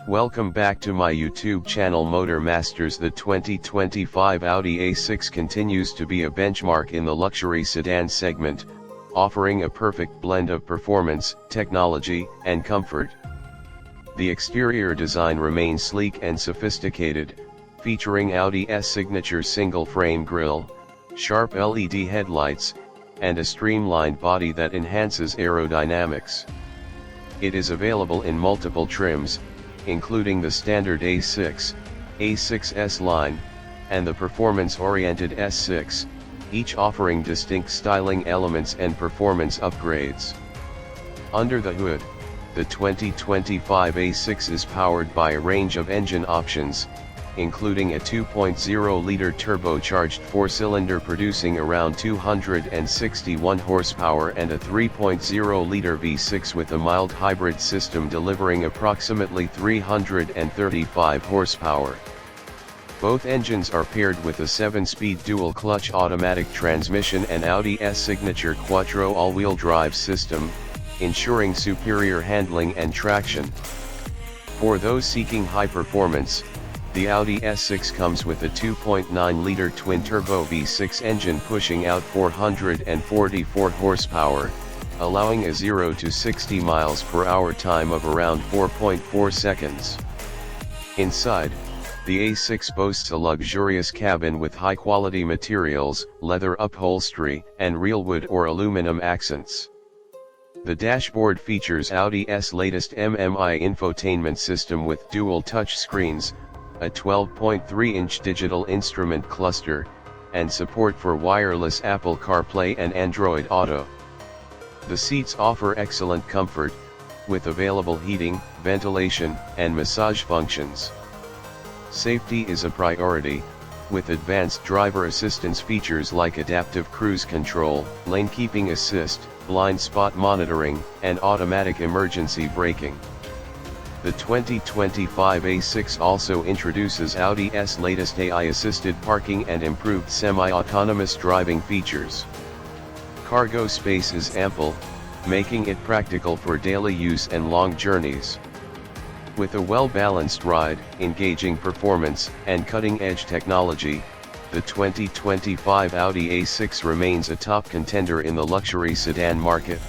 Welcome back to my YouTube channel Motor Masters. The 2025 Audi A6 continues to be a benchmark in the luxury sedan segment, offering a perfect blend of performance, technology, and comfort. The exterior design remains sleek and sophisticated, featuring Audi's signature single-frame grille, sharp LED headlights, and a streamlined body that enhances aerodynamics. It is available in multiple trims, including the standard A6, A6S line, and the performance-oriented S6, each offering distinct styling elements and performance upgrades. Under the hood, the 2025 A6 is powered by a range of engine options, including a 2.0-liter turbocharged four-cylinder producing around 261 horsepower and a 3.0-liter V6 with a mild hybrid system delivering approximately 335 horsepower. Both engines are paired with a 7-speed dual-clutch automatic transmission and Audi's signature Quattro all-wheel drive system, ensuring superior handling and traction. For those seeking high performance, the Audi A6 comes with a 2.9-liter twin-turbo V6 engine pushing out 444 horsepower, allowing a 0 to 60 miles per hour time of around 4.4 seconds. Inside, the A6 boasts a luxurious cabin with high-quality materials, leather upholstery, and real wood or aluminum accents. The dashboard features Audi's latest MMI infotainment system with dual touch screens, a 12.3-inch digital instrument cluster, and support for wireless Apple CarPlay and Android Auto. The seats offer excellent comfort, with available heating, ventilation, and massage functions. Safety is a priority, with advanced driver assistance features like adaptive cruise control, lane keeping assist, blind spot monitoring, and automatic emergency braking. The 2025 A6 also introduces Audi's latest AI-assisted parking and improved semi-autonomous driving features. Cargo space is ample, making it practical for daily use and long journeys. With a well-balanced ride, engaging performance, and cutting-edge technology, the 2025 Audi A6 remains a top contender in the luxury sedan market.